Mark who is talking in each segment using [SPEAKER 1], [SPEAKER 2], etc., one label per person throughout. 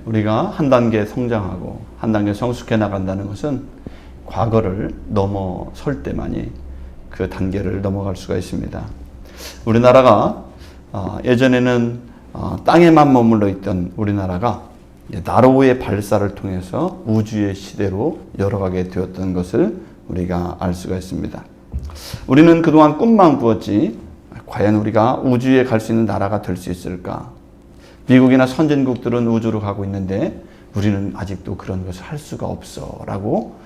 [SPEAKER 1] 우리가 한 단계 성장하고 한 단계 성숙해 나간다는 것은 과거를 넘어설 때만이 그 단계를 넘어갈 수가 있습니다. 우리나라가 예전에는 땅에만 머물러 있던 우리나라가 나로우의 발사를 통해서 우주의 시대로 열어가게 되었던 것을 우리가 알 수가 있습니다. 우리는 그동안 꿈만 꾸었지 과연 우리가 우주에 갈 수 있는 나라가 될 수 있을까? 미국이나 선진국들은 우주로 가고 있는데 우리는 아직도 그런 것을 할 수가 없어 라고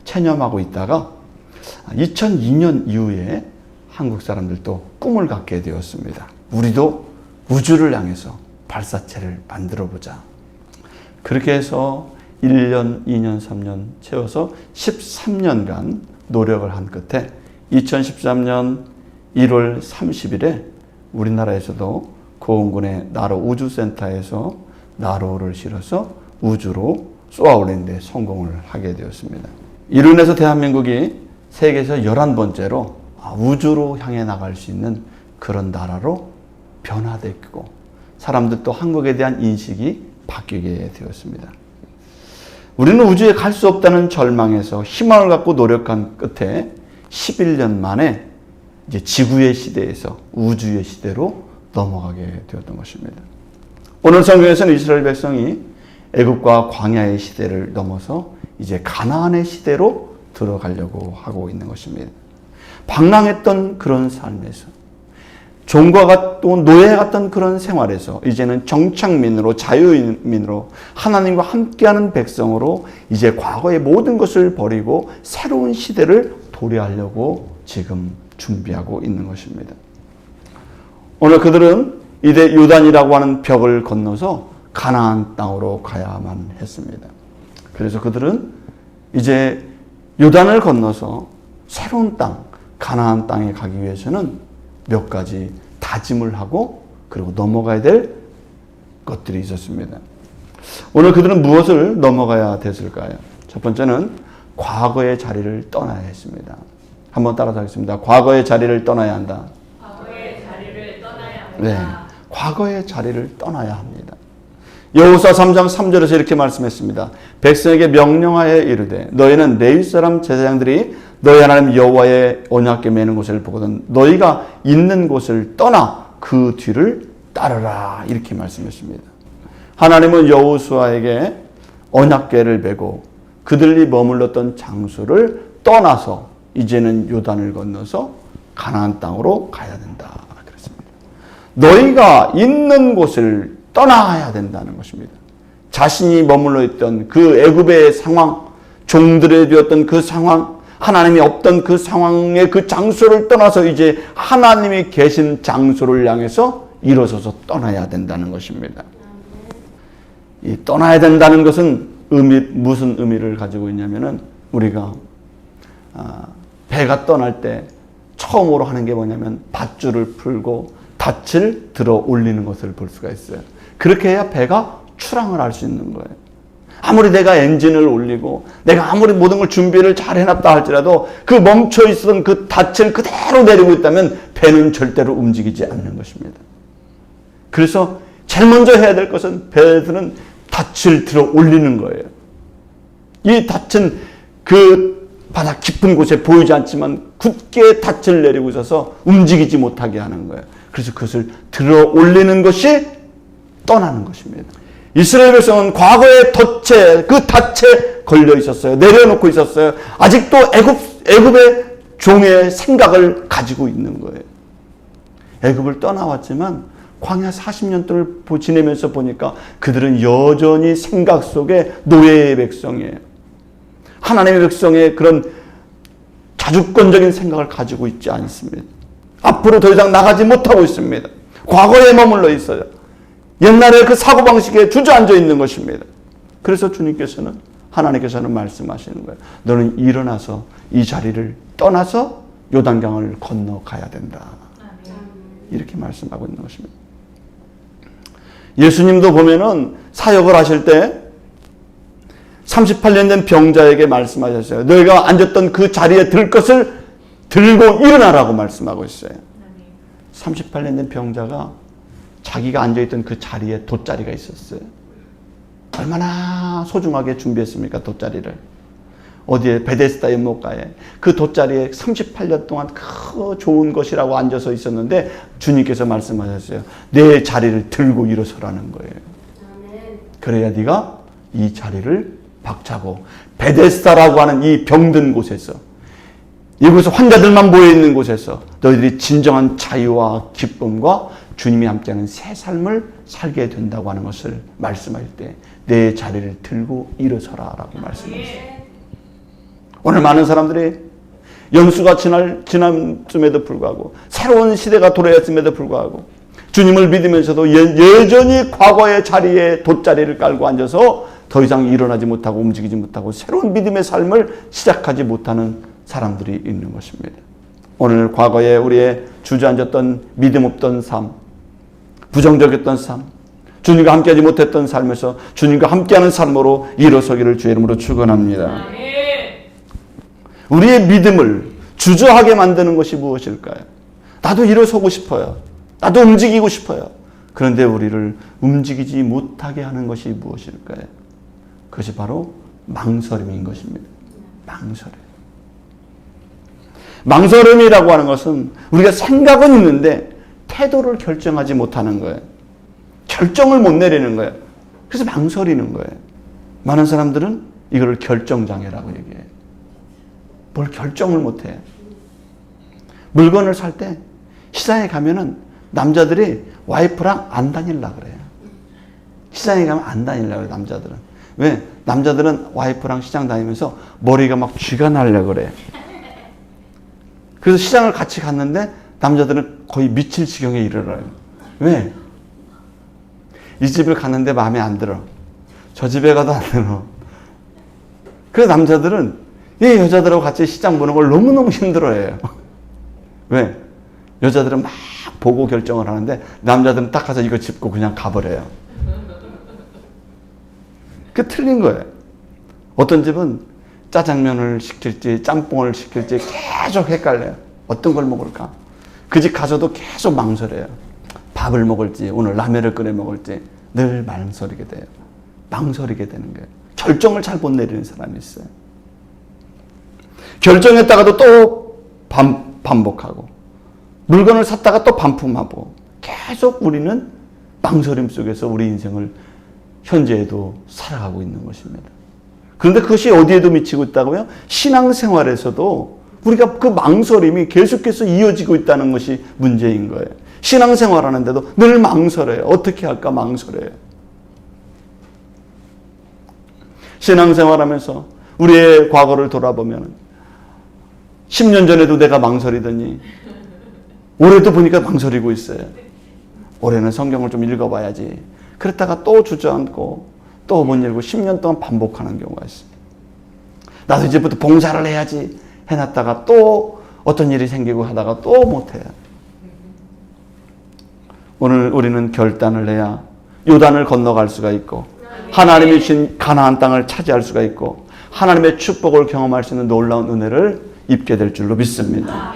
[SPEAKER 1] 체념하고 있다가 2002년 이후에 한국 사람들도 꿈을 갖게 되었습니다. 우리도 우주를 향해서 발사체를 만들어 보자. 그렇게 해서 1년, 2년, 3년 채워서 13년간 노력을 한 끝에 2013년 1월 30일에 우리나라에서도 고흥군의 나로 우주센터에서 나로를 실어서 우주로 쏘아 올리는 데 성공을 하게 되었습니다. 이로 인해서 대한민국이 세계에서 11번째로 우주로 향해 나갈 수 있는 그런 나라로 변화됐고 사람들도 한국에 대한 인식이 바뀌게 되었습니다. 우리는 우주에 갈 수 없다는 절망에서 희망을 갖고 노력한 끝에 11년 만에 이제 지구의 시대에서 우주의 시대로 넘어가게 되었던 것입니다. 오늘 성경에서는 이스라엘 백성이 애굽과 광야의 시대를 넘어서 이제 가나안의 시대로 들어가려고 하고 있는 것입니다. 방랑했던 그런 삶에서 종과 같던 노예 같던 그런 생활에서 이제는 정착민으로 자유민으로 하나님과 함께하는 백성으로 이제 과거의 모든 것을 버리고 새로운 시대를 도래하려고 지금 준비하고 있는 것입니다. 오늘 그들은 이제 요단이라고 하는 벽을 건너서 가나안 땅으로 가야만 했습니다. 그래서 그들은 이제 요단을 건너서 새로운 땅, 가나안 땅에 가기 위해서는 몇 가지 다짐을 하고 그리고 넘어가야 될 것들이 있었습니다. 오늘 그들은 무엇을 넘어가야 됐을까요? 첫 번째는 과거의 자리를 떠나야 했습니다. 한번 따라서 하겠습니다. 과거의 자리를 떠나야 한다.
[SPEAKER 2] 과거의 자리를 떠나야 합니다.
[SPEAKER 1] 네, 과거의 자리를 떠나야 합니다. 여호수아 3장 3절에서 이렇게 말씀했습니다. 백성에게 명령하여 이르되 너희는 레위 사람 제사장들이 너희 하나님 여호와의 언약궤 매는 곳을 보거든 너희가 있는 곳을 떠나 그 뒤를 따르라 이렇게 말씀했습니다. 하나님은 여호수아에게 언약궤를 메고 그들이 머물렀던 장소를 떠나서 이제는 요단을 건너서 가나안 땅으로 가야 된다 그랬습니다. 너희가 있는 곳을 떠나야 된다는 것입니다. 자신이 머물러 있던 그 애굽의 상황, 종들에 되었던 그 상황, 하나님이 없던 그 상황의 그 장소를 떠나서 이제 하나님이 계신 장소를 향해서 일어서서 떠나야 된다는 것입니다. 이 떠나야 된다는 것은 무슨 의미를 가지고 있냐면은 우리가 배가 떠날 때 처음으로 하는 게 뭐냐면 밧줄을 풀고 닻을 들어 올리는 것을 볼 수가 있어요. 그렇게 해야 배가 출항을 할 수 있는 거예요. 아무리 내가 엔진을 올리고 내가 아무리 모든 걸 준비를 잘 해놨다 할지라도 그 멈춰 있었던 그 닻을 그대로 내리고 있다면 배는 절대로 움직이지 않는 것입니다. 그래서 제일 먼저 해야 될 것은 배들은 닻을 들어 올리는 거예요. 이 닻은 그 바다 깊은 곳에 보이지 않지만 굳게 닻을 내리고 있어서 움직이지 못하게 하는 거예요. 그래서 그것을 들어 올리는 것이 떠나는 것입니다. 이스라엘 백성은 과거의 덫에 그 덫에 걸려 있었어요. 내려놓고 있었어요. 아직도 애굽의 종의 생각을 가지고 있는 거예요. 애굽을 떠나왔지만 광야 40년 동안 지내면서 보니까 그들은 여전히 생각 속에 노예의 백성이에요. 하나님의 백성의 그런 자주권적인 생각을 가지고 있지 않습니다. 앞으로 더 이상 나가지 못하고 있습니다. 과거에 머물러 있어요. 옛날에 그 사고방식에 주저앉아 있는 것입니다. 그래서 주님께서는 하나님께서는 말씀하시는 거예요. 너는 일어나서 이 자리를 떠나서 요단강을 건너가야 된다. 이렇게 말씀하고 있는 것입니다. 예수님도 보면은 사역을 하실 때 38년 된 병자에게 말씀하셨어요. 너희가 앉았던 그 자리에 들 것을 들고 일어나라고 말씀하고 있어요. 38년 된 병자가 자기가 앉아있던 그 자리에 돗자리가 있었어요. 얼마나 소중하게 준비했습니까? 돗자리를. 어디에? 베데스다 연못가에. 그 돗자리에 38년 동안 그 좋은 것이라고 앉아서 있었는데 주님께서 말씀하셨어요. 내 자리를 들고 일어서라는 거예요. 그래야 네가 이 자리를 박차고 베데스다라고 하는 이 병든 곳에서, 이곳에 환자들만 모여있는 곳에서 너희들이 진정한 자유와 기쁨과 주님이 함께하는 새 삶을 살게 된다고 하는 것을 말씀할 때 내 자리를 들고 일어서라라고 말씀하셨어요. 오늘 많은 사람들이 연수가 지남쯤에도 불구하고 새로운 시대가 도래했음에도 불구하고 주님을 믿으면서도 여전히 과거의 자리에 돗자리를 깔고 앉아서 더 이상 일어나지 못하고 움직이지 못하고 새로운 믿음의 삶을 시작하지 못하는 사람들이 있는 것입니다. 오늘 과거에 우리의 주저앉았던 믿음 없던 삶, 부정적이었던 삶, 주님과 함께하지 못했던 삶에서 주님과 함께하는 삶으로 일어서기를 주의 이름으로 축원합니다. 우리의 믿음을 주저하게 만드는 것이 무엇일까요? 나도 일어서고 싶어요. 나도 움직이고 싶어요. 그런데 우리를 움직이지 못하게 하는 것이 무엇일까요? 그것이 바로 망설임인 것입니다. 망설임. 망설임이라고 하는 것은 우리가 생각은 있는데 태도를 결정하지 못하는 거예요. 결정을 못 내리는 거예요. 그래서 망설이는 거예요. 많은 사람들은 이걸 결정장애라고 얘기해요. 뭘 결정을 못해요. 물건을 살 때 시장에 가면은 남자들이 와이프랑 안 다니려고 그래요. 시장에 가면 안 다니려고 그래요, 남자들은. 왜? 남자들은 와이프랑 시장 다니면서 머리가 막 쥐가 나려고 그래요. 그래서 시장을 같이 갔는데 남자들은 거의 미칠 지경에 이르러요. 왜? 이 집을 갔는데 마음에 안 들어. 저 집에 가도 안 들어. 그래서 남자들은 이 여자들하고 같이 시장 보는 걸 너무너무 힘들어해요. 왜? 여자들은 막 보고 결정을 하는데 남자들은 딱 가서 이거 짚고 그냥 가버려요. 그 틀린 거예요. 어떤 집은 짜장면을 시킬지 짬뽕을 시킬지 계속 헷갈려요. 어떤 걸 먹을까? 그 집 가서도 계속 망설여요. 밥을 먹을지 오늘 라면을 끓여 먹을지 늘 망설이게 돼요. 망설이게 되는 거예요. 결정을 잘 못 내리는 사람이 있어요. 결정했다가도 또 반복하고 물건을 샀다가 또 반품하고 계속 우리는 망설임 속에서 우리 인생을 현재에도 살아가고 있는 것입니다. 그런데 그것이 어디에도 미치고 있다고요? 신앙생활에서도 우리가 그 망설임이 계속해서 이어지고 있다는 것이 문제인 거예요. 신앙생활 하는데도 늘 망설여요. 어떻게 할까 망설여요. 신앙생활 하면서 우리의 과거를 돌아보면 10년 전에도 내가 망설이더니 올해도 보니까 망설이고 있어요. 올해는 성경을 좀 읽어봐야지. 그랬다가 또 주저앉고 또 못 읽고 10년 동안 반복하는 경우가 있어요. 나도 이제부터 봉사를 해야지 해놨다가 또 어떤 일이 생기고 하다가 또 못해요. 오늘 우리는 결단을 해야 요단을 건너갈 수가 있고 하나님이 주신 가나안 땅을 차지할 수가 있고 하나님의 축복을 경험할 수 있는 놀라운 은혜를 입게 될 줄로 믿습니다.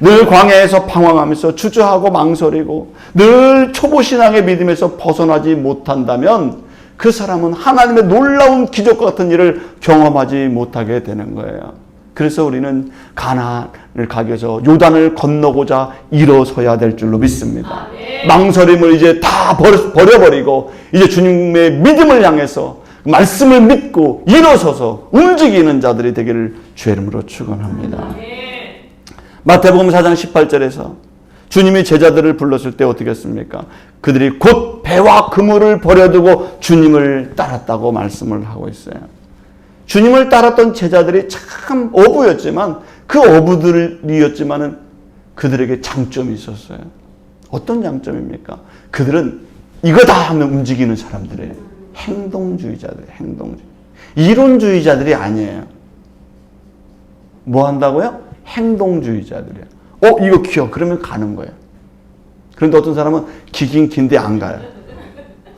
[SPEAKER 1] 늘 광야에서 방황하면서 주저하고 망설이고 늘 초보신앙의 믿음에서 벗어나지 못한다면 그 사람은 하나님의 놀라운 기적과 같은 일을 경험하지 못하게 되는 거예요. 그래서 우리는 가나안을 가기 위해서 요단을 건너고자 일어서야 될 줄로 믿습니다. 망설임을 이제 다 버려버리고 이제 주님의 믿음을 향해서 말씀을 믿고 일어서서 움직이는 자들이 되기를 주의 이름으로 축원합니다. 마태복음 4장 18절에서 주님이 제자들을 불렀을 때 어떻게 했습니까? 그들이 곧 배와 그물을 버려두고 주님을 따랐다고 말씀을 하고 있어요. 주님을 따랐던 제자들이 참 어부였지만 그 어부들이었지만은 그들에게 장점이 있었어요. 어떤 장점입니까? 그들은 이거다 하면 움직이는 사람들이에요. 행동주의자들이에요. 행동주의. 이론주의자들이 아니에요. 뭐 한다고요? 행동주의자들이에요. 이거 귀여워. 그러면 가는 거예요. 그런데 어떤 사람은 기긴 긴데 안 가요.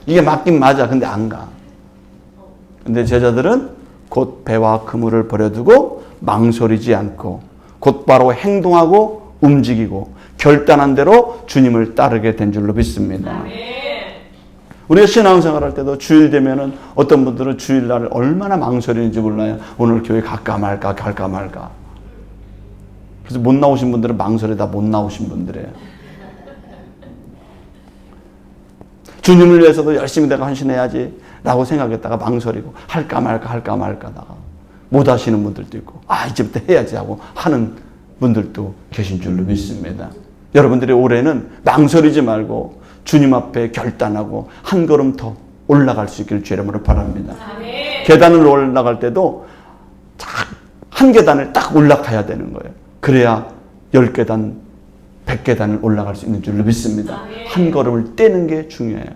[SPEAKER 1] 이게 맞긴 맞아. 근데 안 가. 근데 제자들은 곧 배와 그물을 버려두고 망설이지 않고 곧바로 행동하고 움직이고 결단한 대로 주님을 따르게 된 줄로 믿습니다. 우리가 신앙생활 할 때도 주일 되면은 어떤 분들은 주일날 얼마나 망설이는지 몰라요. 오늘 교회 갈까 말까 갈까 말까. 그래서 못 나오신 분들은 망설이다 못 나오신 분들이에요. 주님을 위해서도 열심히 내가 헌신해야지 라고 생각했다가 망설이고 할까 말까 하다가 못 하시는 분들도 있고 이제부터 해야지 하고 하는 분들도 계신 줄로 믿습니다. 여러분들이 올해는 망설이지 말고 주님 앞에 결단하고 한 걸음 더 올라갈 수 있기를 주의 이름으로 바랍니다.
[SPEAKER 2] 아멘.
[SPEAKER 1] 계단을 올라갈 때도 한 계단을 딱 올라가야 되는 거예요. 그래야 10계단, 100계단을 올라갈 수 있는 줄로 믿습니다.
[SPEAKER 2] 아멘.
[SPEAKER 1] 한 걸음을 떼는 게 중요해요.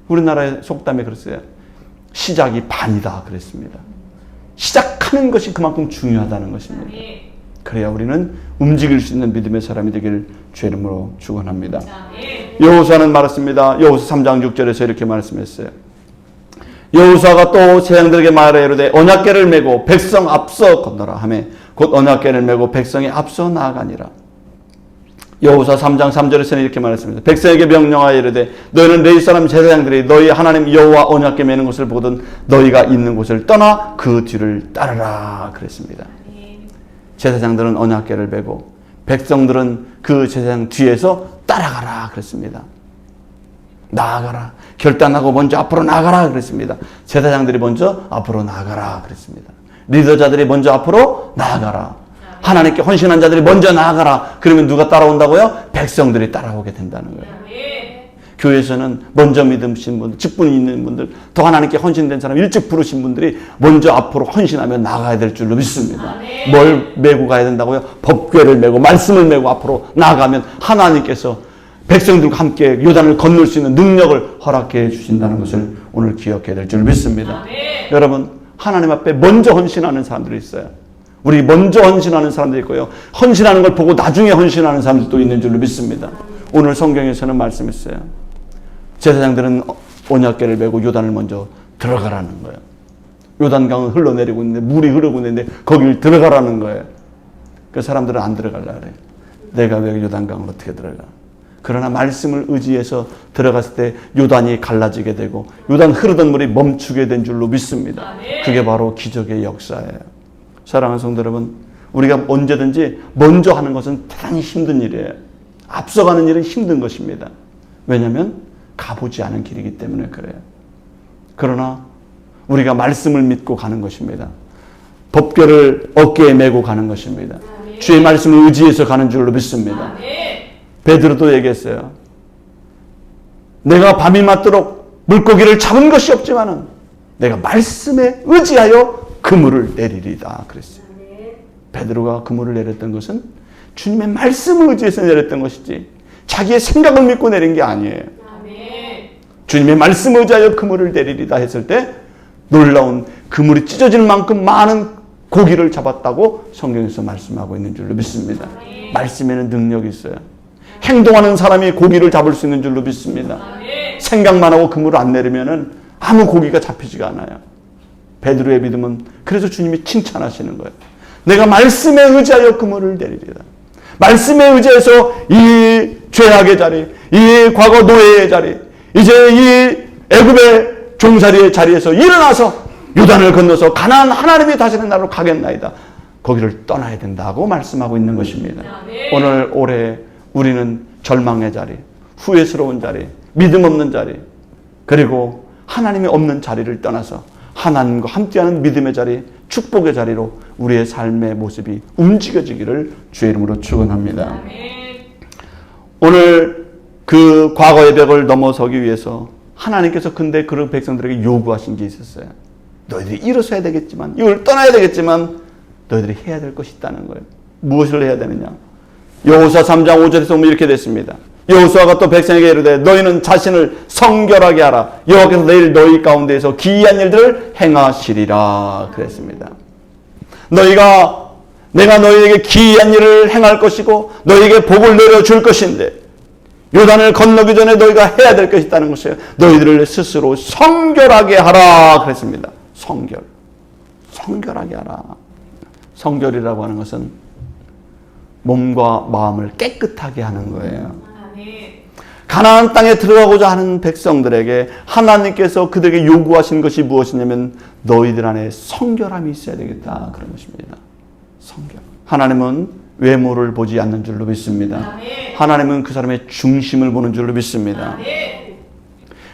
[SPEAKER 1] 우리나라의 속담에 그랬어요. 시작이 반이다 그랬습니다. 시작하는 것이 그만큼 중요하다는 것입니다.
[SPEAKER 2] 아멘.
[SPEAKER 1] 그래야 우리는 움직일 수 있는 믿음의 사람이 되길 주의 이름으로 축원합니다.
[SPEAKER 2] 아멘.
[SPEAKER 1] 여호수아는 말했습니다. 여호수 3장 6절에서 이렇게 말씀했어요. 여호수아가 또 제사장들에게 말하여 이르되 언약궤를 메고 백성 앞서 건너라 하매 곧 언약궤를 메고 백성이 앞서 나아가니라. 여호수아 3장 3절에서는 이렇게 말했습니다. 백성에게 명령하여 이르되 너희는 레위 사람 제사장들이 너희 하나님 여호와 언약궤 메는 것을 보던 너희가 있는 곳을 떠나 그 뒤를 따르라 그랬습니다. 제사장들은 언약궤를 메고 백성들은 그 제사장 뒤에서 따라가라 그랬습니다. 나아가라. 결단하고 먼저 앞으로 나아가라 그랬습니다. 제사장들이 먼저 앞으로 나아가라 그랬습니다. 리더자들이 먼저 앞으로 나아가라. 하나님께 헌신한 자들이 먼저 나아가라. 그러면 누가 따라온다고요? 백성들이 따라오게 된다는 거예요. 교회에서는 먼저 믿으신 분들, 직분이 있는 분들, 더 하나님께 헌신된 사람, 일찍 부르신 분들이 먼저 앞으로 헌신하며 나가야 될 줄로 믿습니다. 뭘 메고 가야 된다고요? 법궤를 메고 말씀을 메고 앞으로 나아가면 하나님께서 백성들과 함께 요단을 건널 수 있는 능력을 허락해 주신다는 것을 오늘 기억해야 될 줄 믿습니다. 여러분, 하나님 앞에 먼저 헌신하는 사람들이 있어요. 우리 먼저 헌신하는 사람들이 있고요. 헌신하는 걸 보고 나중에 헌신하는 사람들도 있는 줄로 믿습니다. 오늘 성경에서는 말씀했어요. 제사장들은 언약궤를 메고 요단을 먼저 들어가라는 거예요. 요단강은 흘러내리고 있는데 물이 흐르고 있는데 거길 들어가라는 거예요. 그 사람들은 안 들어가려고 그래요. 내가 왜 요단강을 어떻게 들어가? 그러나 말씀을 의지해서 들어갔을 때 요단이 갈라지게 되고 요단 흐르던 물이 멈추게 된 줄로 믿습니다. 그게 바로 기적의 역사예요. 사랑하는 성도 여러분, 우리가 언제든지 먼저 하는 것은 대단히 힘든 일이에요. 앞서가는 일은 힘든 것입니다. 왜냐하면 가보지 않은 길이기 때문에 그래요. 그러나 우리가 말씀을 믿고 가는 것입니다. 법궤를 어깨에 메고 가는 것입니다. 주의 말씀을 의지해서 가는 줄로 믿습니다. 베드로도 얘기했어요. 내가 밤이 맞도록 물고기를 잡은 것이 없지만은 내가 말씀에 의지하여 그물을 내리리다 그랬어요. 베드로가 그물을 내렸던 것은 주님의 말씀을 의지해서 내렸던 것이지 자기의 생각을 믿고 내린 게 아니에요. 주님의 말씀을 의지하여 그물을 내리리다 했을 때 놀라운 그물이 찢어질 만큼 많은 고기를 잡았다고 성경에서 말씀하고 있는 줄로 믿습니다. 말씀에는 능력이 있어요. 행동하는 사람이 고기를 잡을 수 있는 줄로 믿습니다. 생각만 하고 그물을 안 내리면은 아무 고기가 잡히지가 않아요. 베드로의 믿음은 그래서 주님이 칭찬하시는 거예요. 내가 말씀에 의지하여 그물을 내리리다. 말씀에 의지해서 이 죄악의 자리, 이 과거 노예의 자리, 이제 이 애굽의 종살이의 자리에서 일어나서 요단을 건너서 가나안 하나님이 다스리는 나라로 가겠나이다. 거기를 떠나야 된다고 말씀하고 있는 것입니다. 오늘 올해 우리는 절망의 자리, 후회스러운 자리, 믿음 없는 자리, 그리고 하나님이 없는 자리를 떠나서 하나님과 함께하는 믿음의 자리, 축복의 자리로 우리의 삶의 모습이 움직여지기를 주의 이름으로 축원합니다. 오늘 그 과거의 벽을 넘어서기 위해서 하나님께서 근데 그런 백성들에게 요구하신 게 있었어요. 너희들이 일어서야 되겠지만, 이걸 떠나야 되겠지만 너희들이 해야 될 것이 있다는 거예요. 무엇을 해야 되느냐? 여호수아 3장 5절에서 보면 이렇게 됐습니다. 여호수아가 또 백성에게 이르되 너희는 자신을 성결하게 하라. 여호와께서 내일 너희 가운데에서 기이한 일들을 행하시리라 그랬습니다. 내가 너희에게 기이한 일을 행할 것이고 너희에게 복을 내려줄 것인데 요단을 건너기 전에 너희가 해야 될 것이 있다는 것이에요. 너희들을 스스로 성결하게 하라 그랬습니다. 성결하게 하라. 성결이라고 하는 것은 몸과 마음을 깨끗하게 하는 거예요. 가나안 땅에 들어가고자 하는 백성들에게 하나님께서 그들에게 요구하신 것이 무엇이냐면 너희들 안에 성결함이 있어야 되겠다 그런 것입니다. 성결. 하나님은 외모를 보지 않는 줄로 믿습니다. 하나님은 그 사람의 중심을 보는 줄로 믿습니다.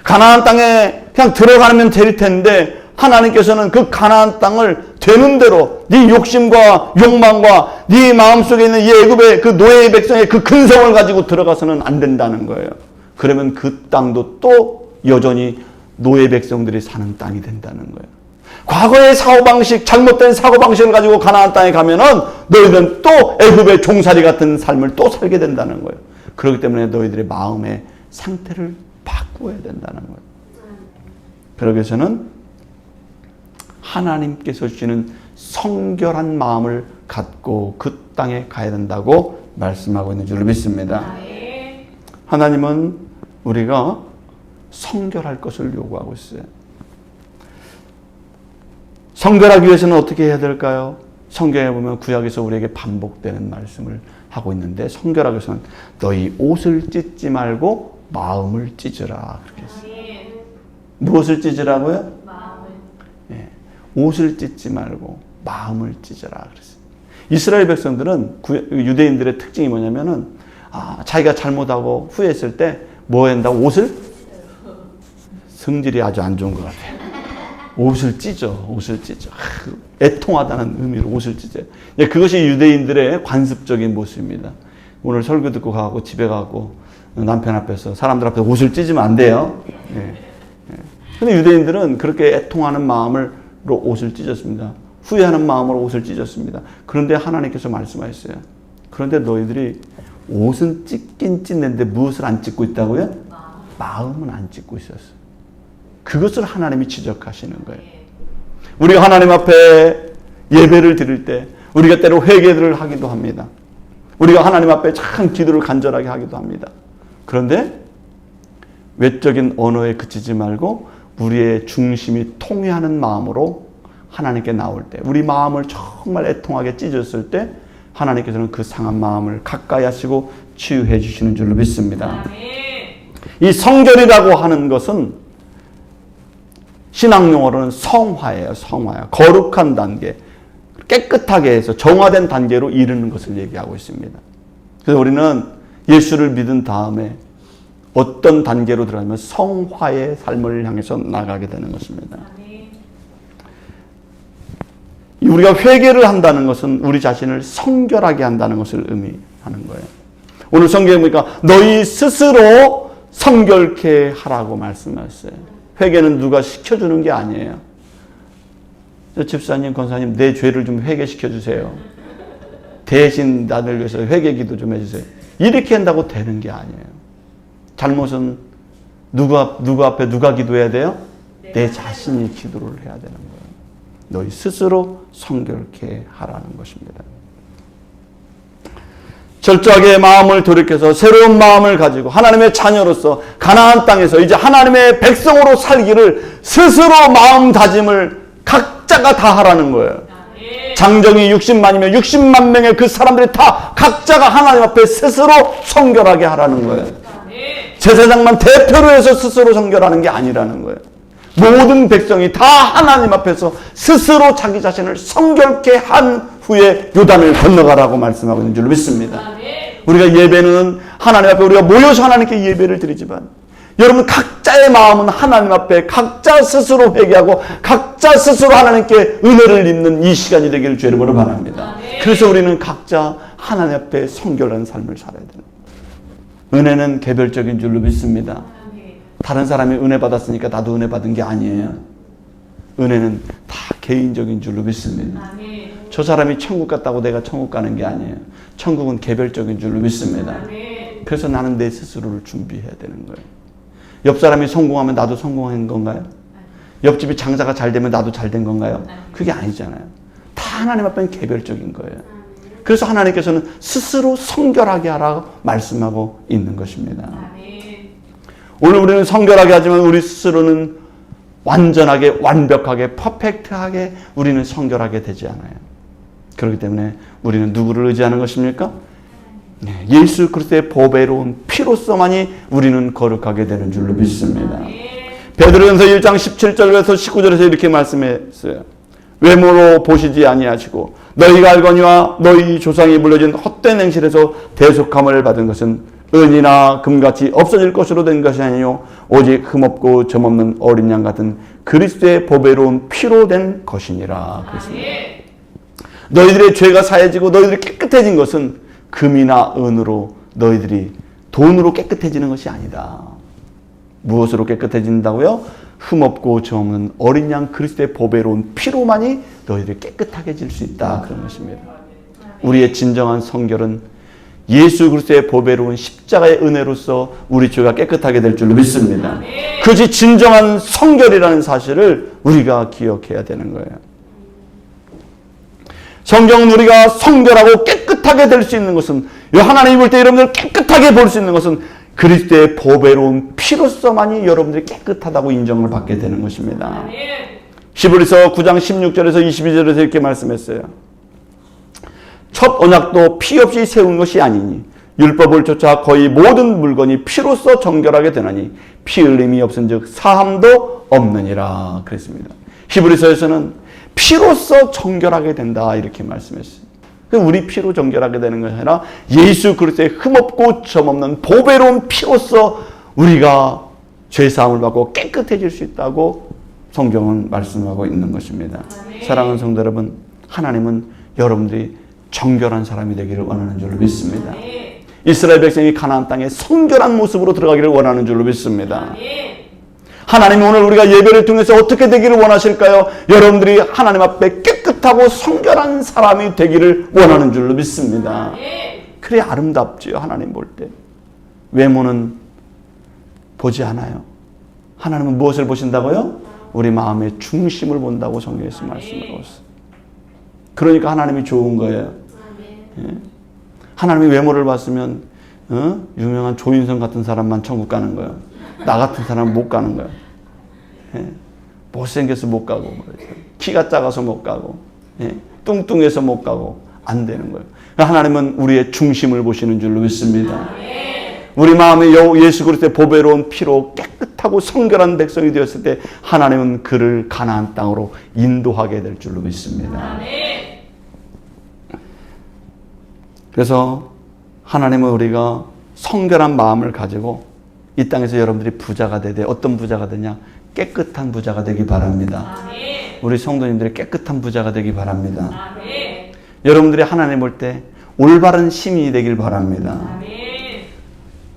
[SPEAKER 1] 가나안 땅에 그냥 들어가면 될 텐데 하나님께서는 그 가나안 땅을 되는 대로 네 욕심과 욕망과 네 마음속에 있는 이 애굽의 그 노예의 백성의 그 근성을 가지고 들어가서는 안 된다는 거예요. 그러면 그 땅도 또 여전히 노예 백성들이 사는 땅이 된다는 거예요. 과거의 사고방식, 잘못된 사고방식을 가지고 가나안 땅에 가면은 너희들은 또 애굽의 종살이 같은 삶을 또 살게 된다는 거예요. 그렇기 때문에 너희들의 마음의 상태를 바꾸어야 된다는 거예요. 그러기 위해서는 하나님께서 주시는 성결한 마음을 갖고 그 땅에 가야 된다고 말씀하고 있는 줄로 믿습니다. 하나님은 우리가 성결할 것을 요구하고 있어요. 성결하기 위해서는 어떻게 해야 될까요? 성경에 보면 구약에서 우리에게 반복되는 말씀을 하고 있는데 성결하기 위해서는 너희 옷을 찢지 말고 마음을 찢으라 그렇게 했어요. 무엇을 찢으라고요?
[SPEAKER 2] 마음을.
[SPEAKER 1] 예, 옷을 찢지 말고 마음을 찢으라 그랬어요. 이스라엘 백성들은 유대인들의 특징이 뭐냐면은 자기가 잘못하고 후회했을 때 뭐 한다고? 옷을? 성질이 아주 안 좋은 것 같아요. 옷을 찢어. 애통하다는 의미로 옷을 찢어요. 그것이 유대인들의 관습적인 모습입니다. 오늘 설교 듣고 가고 집에 가고 남편 앞에서 사람들 앞에서 옷을 찢으면 안 돼요. 근데 유대인들은 그렇게 애통하는 마음으로 옷을 찢었습니다. 후회하는 마음으로 옷을 찢었습니다. 그런데 하나님께서 말씀하셨어요. 그런데 너희들이 옷은 찢긴 찢는데 무엇을 안 찢고 있다고요? 마음은 안 찢고 있었어요. 그것을 하나님이 지적하시는 거예요. 우리가 하나님 앞에 예배를 드릴 때 우리가 때로 회개를 하기도 합니다. 우리가 하나님 앞에 참 기도를 간절하게 하기도 합니다. 그런데 외적인 언어에 그치지 말고 우리의 중심이 통회하는 마음으로 하나님께 나올 때, 우리 마음을 정말 애통하게 찢었을 때 하나님께서는 그 상한 마음을 가까이 하시고 치유해 주시는 줄로 믿습니다. 이 성결이라고 하는 것은 신앙 용어로는 성화예요. 성화야. 거룩한 단계, 깨끗하게 해서 정화된 단계로 이르는 것을 얘기하고 있습니다. 그래서 우리는 예수를 믿은 다음에 어떤 단계로 들어가면 성화의 삶을 향해서 나가게 되는 것입니다. 우리가 회개를 한다는 것은 우리 자신을 성결하게 한다는 것을 의미하는 거예요. 오늘 성경에 보니까 너희 스스로 성결케 하라고 말씀하셨어요. 회개는 누가 시켜주는 게 아니에요. 집사님, 권사님, 내 죄를 좀 회개시켜 주세요. 대신 나를 위해서 회개 기도 좀 해주세요. 이렇게 한다고 되는 게 아니에요. 잘못은 누구 앞에 누가 기도해야 돼요? 내 자신이 기도를 해야 되는 거예요. 너희 스스로 성결케 하라는 것입니다. 철저하게 마음을 돌이켜서 새로운 마음을 가지고 하나님의 자녀로서 가나안 땅에서 이제 하나님의 백성으로 살기를 스스로 마음 다짐을 각자가 다 하라는 거예요. 장정이 60만이면 60만 명의 그 사람들이 다 각자가 하나님 앞에 스스로 성결하게 하라는 거예요. 제사장만 대표로 해서 스스로 성결하는 게 아니라는 거예요. 모든 백성이 다 하나님 앞에서 스스로 자기 자신을 성결케 한 후에 요단을 건너가라고 말씀하고 있는 줄로 믿습니다. 우리가 예배는 하나님 앞에 우리가 모여서 하나님께 예배를 드리지만 여러분 각자의 마음은 하나님 앞에 각자 스스로 회개하고 각자 스스로 하나님께 은혜를 입는 이 시간이 되기를 주의 이름으로 바랍니다. 그래서 우리는 각자 하나님 앞에 성결한 삶을 살아야 됩니다. 은혜는 개별적인 줄로 믿습니다. 다른 사람이 은혜 받았으니까 나도 은혜 받은 게 아니에요. 은혜는 다 개인적인 줄로 믿습니다. 저 사람이 천국 갔다고 내가 천국 가는 게 아니에요. 천국은 개별적인 줄로 믿습니다. 그래서 나는 내 스스로를 준비해야 되는 거예요. 옆 사람이 성공하면 나도 성공한 건가요? 옆집이 장사가 잘 되면 나도 잘 된 건가요? 그게 아니잖아요. 다 하나님 앞에는 개별적인 거예요. 그래서 하나님께서는 스스로 성결하게 하라고 말씀하고 있는 것입니다. 오늘 우리는 성결하게 하지만 우리 스스로는 완전하게, 완벽하게, 퍼펙트하게 우리는 성결하게 되지 않아요. 그렇기 때문에 우리는 누구를 의지하는 것입니까? 예수 그리스도의 보배로운 피로서만이 우리는 거룩하게 되는 줄로 믿습니다. 베드로전서 1장 17절에서 19절에서 이렇게 말씀했어요. 외모로 보시지 아니하시고 너희가 알거니와 너희 조상이 물려진 헛된 행실에서 대속함을 받은 것은 은이나 금같이 없어질 것으로 된 것이 아니요 오직 흠없고 점없는 어린 양 같은 그리스도의 보배로운 피로 된 것이니라. 그랬습니다. 너희들의 죄가 사해지고 너희들이 깨끗해진 것은 금이나 은으로 너희들이 돈으로 깨끗해지는 것이 아니다. 무엇으로 깨끗해진다고요? 흠없고 점없는 어린 양 그리스도의 보배로운 피로만이 너희들이 깨끗하게 질 수 있다. 그런 것입니다. 우리의 진정한 성결은 예수 그리스도의 보배로운 십자가의 은혜로서 우리 죄가 깨끗하게 될 줄로 믿습니다. 그것이 진정한 성결이라는 사실을 우리가 기억해야 되는 거예요. 성경은 우리가 성결하고 깨끗하게 될 수 있는 것은, 하나님이 볼 때 여러분들 깨끗하게 볼 수 있는 것은 그리스도의 보배로운 피로서만이 여러분들이 깨끗하다고 인정을 받게 되는 것입니다. 히브리서 9장 16절에서 22절에서 이렇게 말씀했어요. 첫 언약도 피 없이 세운 것이 아니니 율법을 쫓아 거의 모든 물건이 피로써 정결하게 되나니 피 흘림이 없은즉 사함도 없느니라. 그랬습니다. 히브리서에서는 피로써 정결하게 된다 이렇게 말씀했어요. 우리 피로 정결하게 되는 것이 아니라 예수 그리스도의 흠없고 점없는 보배로운 피로써 우리가 죄사함을 받고 깨끗해질 수 있다고 성경은 말씀하고 있는 것입니다. 사랑하는 성도 여러분, 하나님은 여러분들이 정결한 사람이 되기를 원하는 줄로 믿습니다. 이스라엘 백성이 가나안 땅에 성결한 모습으로 들어가기를 원하는 줄로 믿습니다. 하나님이 오늘 우리가 예배를 통해서 어떻게 되기를 원하실까요? 여러분들이 하나님 앞에 깨끗하고 성결한 사람이 되기를 원하는 줄로 믿습니다. 그래 아름답지요. 하나님 볼 때. 외모는 보지 않아요. 하나님은 무엇을 보신다고요? 우리 마음의 중심을 본다고 성경에서 말씀하고 있어요. 그러니까 하나님이 좋은 거예요. 하나님이 외모를 봤으면 유명한 조인성 같은 사람만 천국 가는 거예요. 나 같은 사람은 못 가는 거예요. 못생겨서 못 가고, 키가 작아서 못 가고, 뚱뚱해서 못 가고, 안 되는 거예요. 하나님은 우리의 중심을 보시는 줄로 믿습니다. 우리 마음에 예수 그리스도의 보배로운 피로 깨끗하고 성결한 백성이 되었을 때 하나님은 그를 가나안 땅으로 인도하게 될 줄로 믿습니다. 그래서 하나님은 우리가 성결한 마음을 가지고 이 땅에서 여러분들이 부자가 되되 어떤 부자가 되냐? 깨끗한 부자가 되기 바랍니다. 우리 성도님들이 깨끗한 부자가 되기 바랍니다. 여러분들이 하나님 볼 때 올바른 시민이 되길 바랍니다.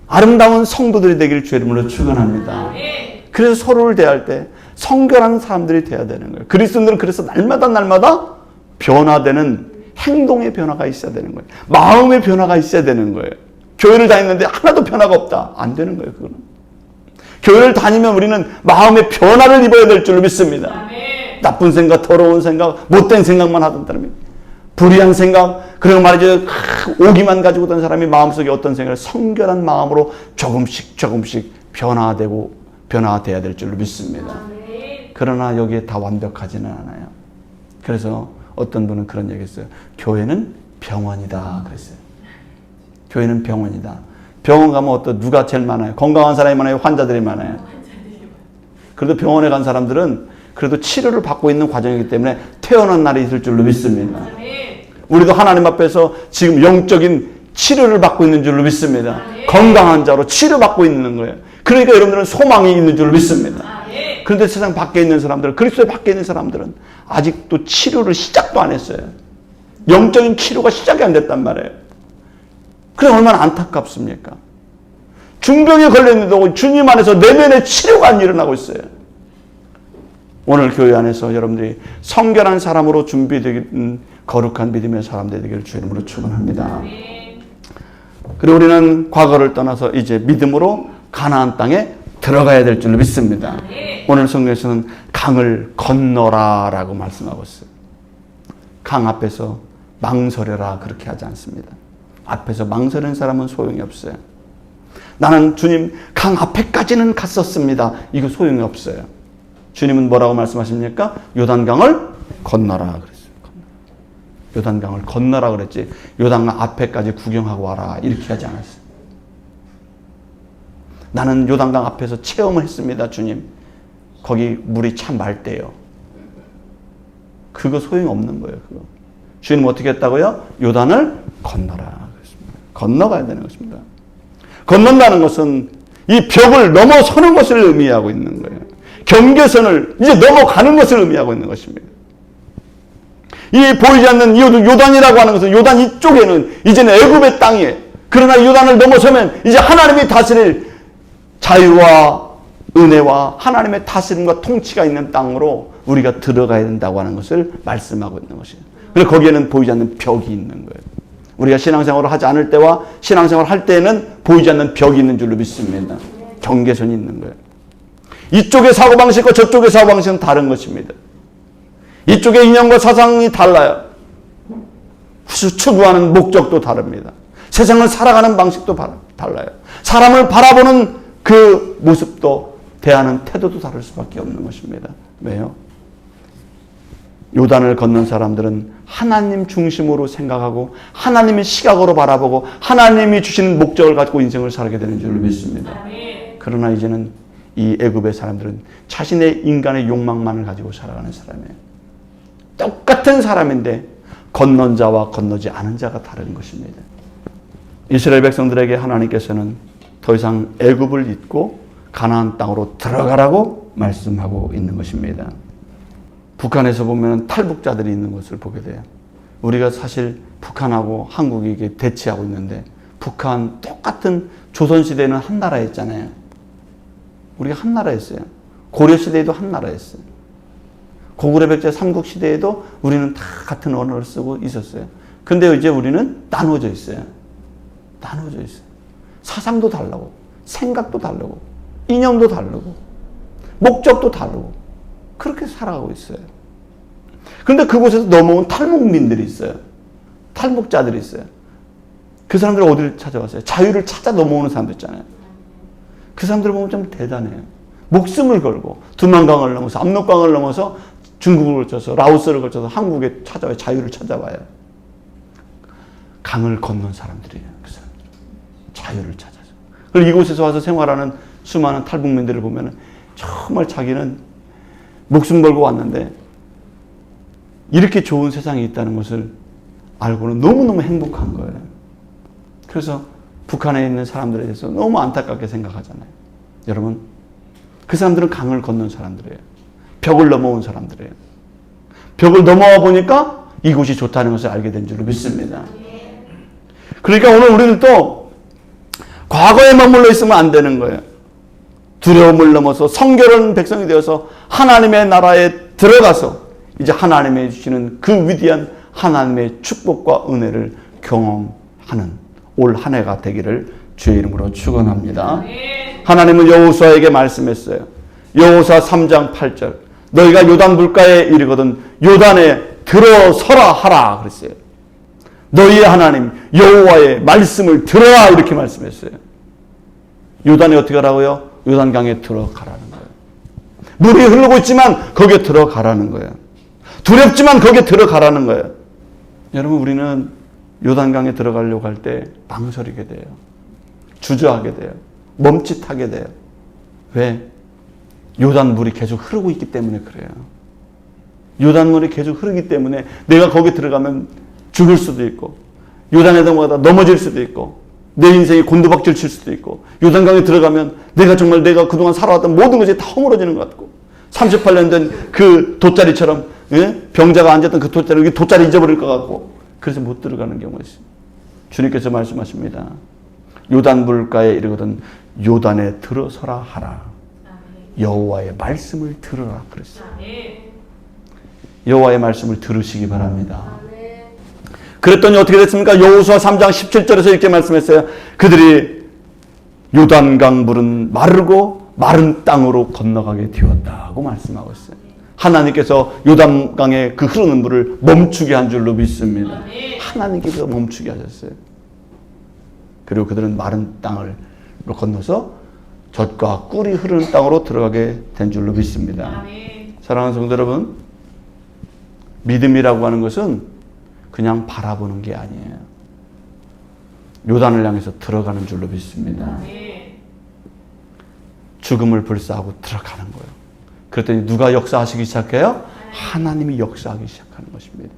[SPEAKER 1] 아름다운 성도들이 되길 주의 이름으로 축원합니다. 그래서 서로를 대할 때 성결한 사람들이 되어야 되는 거예요. 그리스도인들은 그래서 날마다 변화되는 행동의 변화가 있어야 되는 거예요. 마음의 변화가 있어야 되는 거예요. 교회를 다니는데 하나도 변화가 없다. 안 되는 거예요. 그거는. 교회를 다니면 우리는 마음의 변화를 입어야 될 줄로 믿습니다. 나쁜 생각, 더러운 생각, 못된 생각만 하던 사람이, 불의한 생각, 그리고 말이죠, 오기만 가지고 있던 사람이 마음속에 어떤 생각을 성결한 마음으로 조금씩 변화돼야 될 줄로 믿습니다. 그러나 여기에 다 완벽하지는 않아요. 그래서 어떤 분은 그런 얘기 했어요. 교회는 병원이다 그랬어요. 교회는 병원이다. 병원 가면 누가 제일 많아요? 건강한 사람이 많아요? 환자들이 많아요? 그래도 병원에 간 사람들은 그래도 치료를 받고 있는 과정이기 때문에 태어난 날이 있을 줄로 믿습니다. 우리도 하나님 앞에서 지금 영적인 치료를 받고 있는 줄로 믿습니다. 건강한 자로 치료받고 있는 거예요. 그러니까 여러분들은 소망이 있는 줄로 믿습니다. 그런데 세상 밖에 있는 사람들은, 그리스도 밖에 있는 사람들은 아직도 치료를 시작도 안 했어요. 영적인 치료가 시작이 안 됐단 말이에요. 그래 얼마나 안타깝습니까? 중병에 걸렸는데도 주님 안에서 내면의 치료가 안 일어나고 있어요. 오늘 교회 안에서 여러분들이 성결한 사람으로 준비되는 거룩한 믿음의 사람들이 되기를 주의 이름으로 축원합니다. 그리고 우리는 과거를 떠나서 이제 믿음으로 가나안 땅에 들어가야 될 줄로 믿습니다. 오늘 성경에서는 강을 건너라 라고 말씀하고 있어요. 강 앞에서 망설여라 그렇게 하지 않습니다. 앞에서 망설이는 사람은 소용이 없어요. 나는 주님 강 앞에까지는 갔었습니다. 이거 소용이 없어요. 주님은 뭐라고 말씀하십니까? 요단강을 건너라 그랬어요. 요단강을 건너라 그랬지 요단강 앞에까지 구경하고 와라 이렇게 하지 않았어요. 나는 요단강 앞에서 체험을 했습니다. 주님. 거기 물이 참 맑대요. 그거 소용없는 거예요. 그거. 주님 어떻게 했다고요? 요단을 건너라 그랬습니다. 건너가야 되는 것입니다. 건넌다는 것은 이 벽을 넘어서는 것을 의미하고 있는 거예요. 경계선을 이제 넘어가는 것을 의미하고 있는 것입니다. 이 보이지 않는 요단이라고 하는 것은 요단 이쪽에는 이제는 애굽의 땅이에요. 그러나 요단을 넘어서면 이제 하나님이 다스릴 자유와 은혜와 하나님의 다스림과 통치가 있는 땅으로 우리가 들어가야 된다고 하는 것을 말씀하고 있는 것이에요. 그래서 거기에는 보이지 않는 벽이 있는 거예요. 우리가 신앙생활을 하지 않을 때와 신앙생활을 할 때에는 보이지 않는 벽이 있는 줄로 믿습니다. 경계선이 있는 거예요. 이쪽의 사고방식과 저쪽의 사고방식은 다른 것입니다. 이쪽의 인연과 사상이 달라요. 추구하는 목적도 다릅니다. 세상을 살아가는 방식도 달라요. 사람을 바라보는 그 모습도 대하는 태도도 다를 수밖에 없는 것입니다. 왜요? 요단을 건넌 사람들은 하나님 중심으로 생각하고 하나님의 시각으로 바라보고 하나님이 주시는 목적을 가지고 인생을 살게 되는 줄로 믿습니다. 그러나 이제는 이 애굽의 사람들은 자신의 인간의 욕망만을 가지고 살아가는 사람이에요. 똑같은 사람인데 건넌 자와 건너지 않은 자가 다른 것입니다. 이스라엘 백성들에게 하나님께서는 더 이상 애굽을 잊고 가나안 땅으로 들어가라고 말씀하고 있는 것입니다. 북한에서 보면 탈북자들이 있는 것을 보게 돼요. 우리가 사실 북한하고 한국이 이게 대치하고 있는데 북한 똑같은 조선시대는 한 나라였잖아요. 우리가 한 나라였어요. 고려시대에도 한 나라였어요. 고구려 백제 삼국시대에도 우리는 다 같은 언어를 쓰고 있었어요. 근데 이제 우리는 나눠져 있어요. 나눠져 있어요. 사상도 다르고 생각도 다르고 이념도 다르고 목적도 다르고 그렇게 살아가고 있어요. 그런데 그곳에서 넘어온 탈북민들이 있어요. 탈북자들이 있어요. 그 사람들은 어디를 찾아왔어요? 자유를 찾아 넘어오는 사람들 있잖아요. 그 사람들을 보면 좀 대단해요. 목숨을 걸고 두만강을 넘어서 압록강을 넘어서 중국을 거쳐서 라오스를 거쳐서 한국에 찾아와요. 자유를 찾아와요. 강을 건넌 사람들이에요. 그 사람들. 자유를 찾아서. 그리고 이곳에서 와서 생활하는 수많은 탈북민들을 보면 정말 자기는 목숨 걸고 왔는데 이렇게 좋은 세상이 있다는 것을 알고는 너무너무 행복한 거예요. 그래서 북한에 있는 사람들에 대해서 너무 안타깝게 생각하잖아요. 여러분, 그 사람들은 강을 건넌 사람들이에요. 벽을 넘어온 사람들이에요. 벽을 넘어와 보니까 이곳이 좋다는 것을 알게 된 줄로 믿습니다. 그러니까 오늘 우리들도 과거에 머물러 있으면 안 되는 거예요. 두려움을 넘어서 성결한 백성이 되어서 하나님의 나라에 들어가서 이제 하나님이 주시는 그 위대한 하나님의 축복과 은혜를 경험하는 올 한 해가 되기를 주의 이름으로 축원합니다. 하나님은 여호수아에게 말씀했어요. 여호수아 3장 8절 너희가 요단 물가에 이르거든 요단에 들어서라 하라 그랬어요. 너희의 하나님 여호와의 말씀을 들어라 이렇게 말씀했어요. 요단에 어떻게 하라고요? 요단강에 들어가라는 거예요. 물이 흐르고 있지만 거기에 들어가라는 거예요. 두렵지만 거기에 들어가라는 거예요. 여러분 우리는 요단강에 들어가려고 할 때 망설이게 돼요. 주저하게 돼요. 멈칫하게 돼요. 왜? 요단 물이 계속 흐르고 있기 때문에 그래요. 요단 물이 계속 흐르기 때문에 내가 거기 들어가면 죽을 수도 있고 요단에 넘어질 수도 있고 내 인생이 곤두박질 칠 수도 있고 요단강에 들어가면 내가 그동안 살아왔던 모든 것이 다 허물어지는 것 같고 38년 된 그 돗자리처럼 병자가 앉았던 그 돗자리 잊어버릴 것 같고 그래서 못 들어가는 경우가 있습니다. 주님께서 말씀하십니다. 요단 물가에 이르거든 요단에 들어서라 하라. 여호와의 말씀을 들으라 그랬어요. 여호와의 말씀을 들으시기 바랍니다. 그랬더니 어떻게 됐습니까? 여호수아 3장 17절에서 이렇게 말씀했어요. 그들이 요단강 물은 마르고 마른 땅으로 건너가게 되었다고 말씀하고 있어요. 하나님께서 요단강의 그 흐르는 물을 멈추게 한 줄로 믿습니다. 하나님께서 멈추게 하셨어요. 그리고 그들은 마른 땅을 건너서 젖과 꿀이 흐르는 땅으로 들어가게 된 줄로 믿습니다. 사랑하는 성도 여러분, 믿음이라고 하는 것은 그냥 바라보는 게 아니에요. 요단을 향해서 들어가는 줄로 믿습니다.
[SPEAKER 2] 아멘.
[SPEAKER 1] 죽음을 불사하고 들어가는 거예요. 그랬더니 누가 역사하시기 시작해요? 하나님이 역사하기 시작하는 것입니다.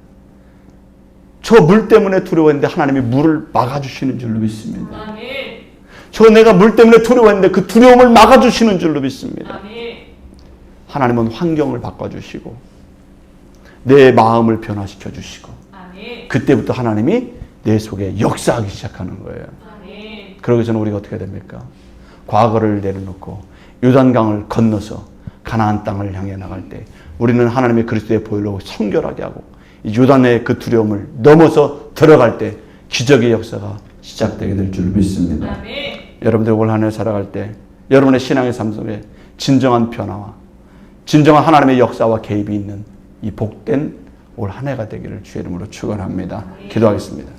[SPEAKER 1] 저 물 때문에 두려워했는데 하나님이 물을 막아주시는 줄로 믿습니다.
[SPEAKER 2] 아멘.
[SPEAKER 1] 저 내가 물 때문에 두려워했는데 그 두려움을 막아주시는 줄로 믿습니다.
[SPEAKER 2] 아멘.
[SPEAKER 1] 하나님은 환경을 바꿔주시고 내 마음을 변화시켜 주시고
[SPEAKER 2] 아멘.
[SPEAKER 1] 그때부터 하나님이 내 속에 역사하기 시작하는 거예요.
[SPEAKER 2] 아멘.
[SPEAKER 1] 그러기 전에 우리가 어떻게 됩니까? 과거를 내려놓고 요단강을 건너서 가나안 땅을 향해 나갈 때 우리는 하나님의 그리스도의 보혈로 성결하게 하고 이 요단의 그 두려움을 넘어서 들어갈 때 기적의 역사가 시작되게 될 줄 믿습니다.
[SPEAKER 2] 아멘.
[SPEAKER 1] 여러분들 올 한 해 살아갈 때 여러분의 신앙의 삶 속에 진정한 변화와 진정한 하나님의 역사와 개입이 있는 이 복된 올 한 해가 되기를 주의 이름으로 축원합니다. 기도하겠습니다.